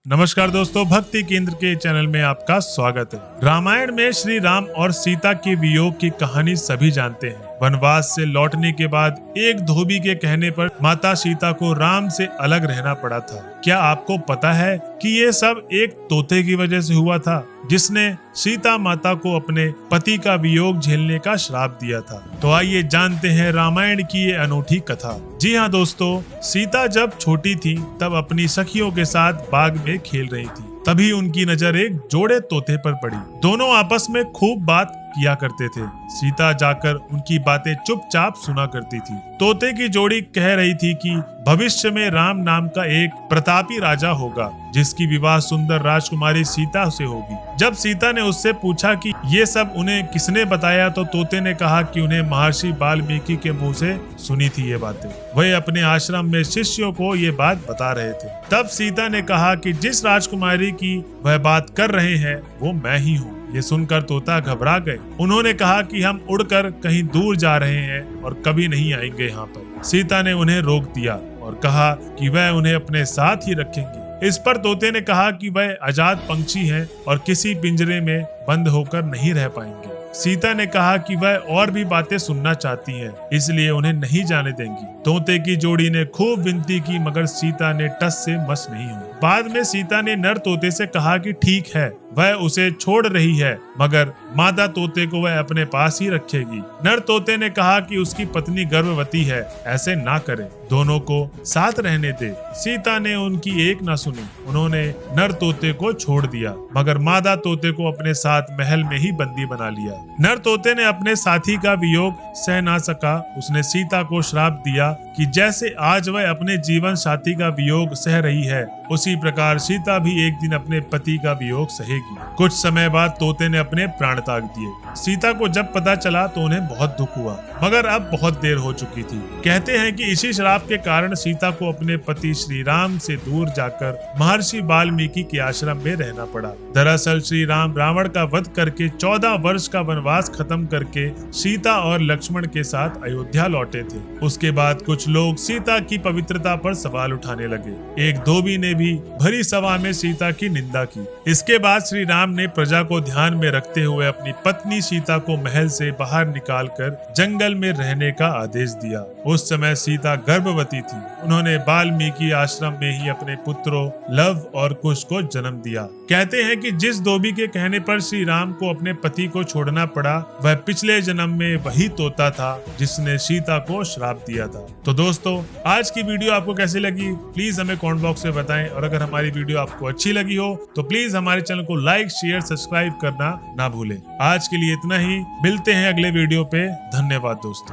नमस्कार दोस्तों, भक्ति केंद्र के चैनल में आपका स्वागत है। रामायण में श्री राम और सीता के वियोग की कहानी सभी जानते हैं। वनवास से लौटने के बाद एक धोबी के कहने पर माता सीता को राम से अलग रहना पड़ा था। क्या आपको पता है कि ये सब एक तोते की वजह से हुआ था, जिसने सीता माता को अपने पति का वियोग झेलने का श्राप दिया था? तो आइए जानते हैं रामायण की ये अनूठी कथा। जी हाँ दोस्तों, सीता जब छोटी थी तब अपनी सखियों के साथ बाग में खेल रही थी। तभी उनकी नजर एक जोड़े तोते पर पड़ी। दोनों आपस में खूब बात किया करते थे। सीता जाकर उनकी बातें चुपचाप सुना करती थी। तोते की जोड़ी कह रही थी कि भविष्य में राम नाम का एक प्रतापी राजा होगा, जिसकी विवाह सुंदर राजकुमारी सीता से होगी। जब सीता ने उससे पूछा कि ये सब उन्हें किसने बताया, तो तोते ने कहा कि उन्हें महर्षि वाल्मीकि के मुंह से सुनी थी ये बातें। वह अपने आश्रम में शिष्यों को ये बात बता रहे थे। तब सीता ने कहा कि जिस राजकुमारी की वह बात कर रहे हैं वो मैं ही हूँ। ये सुनकर तोता घबरा गए। उन्होंने कहा कि हम उड़कर कहीं दूर जा रहे हैं और कभी नहीं आएंगे यहाँ पर। सीता ने उन्हें रोक दिया और कहा कि वह उन्हें अपने साथ ही रखेंगी। इस पर तोते ने कहा कि वह आजाद पंछी हैं और किसी पिंजरे में बंद होकर नहीं रह पाएंगे। सीता ने कहा कि वह और भी बातें सुनना चाहती हैं, इसलिए उन्हें नहीं जाने देंगी। तोते की जोड़ी ने खूब विनती की, मगर सीता ने टस से मस नहीं हुई। बाद में सीता ने नर तोते से कहा कि ठीक है, वह उसे छोड़ रही है, मगर मादा तोते को वह अपने पास ही रखेगी। नर तोते ने कहा कि उसकी पत्नी गर्भवती है, ऐसे ना करे, दोनों को साथ रहने दे। सीता ने उनकी एक ना सुनी। उन्होंने नर तोते को छोड़ दिया, मगर मादा तोते को अपने साथ महल में ही बंदी बना लिया। नर तोते ने अपने साथी का वियोग सह ना सका। उसने सीता को श्राप दिया कि जैसे आज वह अपने जीवन साथी का वियोग सह रही है, उसी प्रकार सीता भी एक दिन अपने पति का वियोग सहेगी। कुछ समय बाद तोते ने अपने प्राण त्याग दिए। सीता को जब पता चला तो उन्हें बहुत दुख हुआ, मगर अब बहुत देर हो चुकी थी। कहते हैं कि इसी श्राप के कारण सीता को अपने पति श्री राम से दूर जाकर महर्षि वाल्मीकि के आश्रम में रहना पड़ा। दरअसल श्री राम रावण का वध करके 14 वर्ष का वनवास खत्म करके सीता और लक्ष्मण के साथ अयोध्या लौटे थे। उसके बाद कुछ लोग सीता की पवित्रता पर सवाल उठाने लगे। एक धोबी ने भी भरी सभा में सीता की निंदा की। इसके बाद श्री राम ने प्रजा को ध्यान में रखते हुए अपनी पत्नी सीता को महल से बाहर निकालकर जंगल में रहने का आदेश दिया। उस समय सीता गर्भवती थी। उन्होंने वाल्मीकि आश्रम में ही अपने पुत्रों लव और कुश को जन्म दिया। कहते हैं कि जिस धोबी के कहने पर श्री राम को अपने पति को छोड़ना पड़ा, वह पिछले जन्म में वही तोता था जिसने सीता को श्राप दिया था। तो दोस्तों, आज की वीडियो आपको कैसी लगी प्लीज हमें कमेंट बॉक्स में बताएं, और अगर हमारी वीडियो आपको अच्छी लगी हो तो प्लीज हमारे चैनल को लाइक, शेयर, सब्सक्राइब करना ना भूलें। आज के लिए इतना ही। मिलते हैं अगले वीडियो पे। धन्यवाद दोस्तों।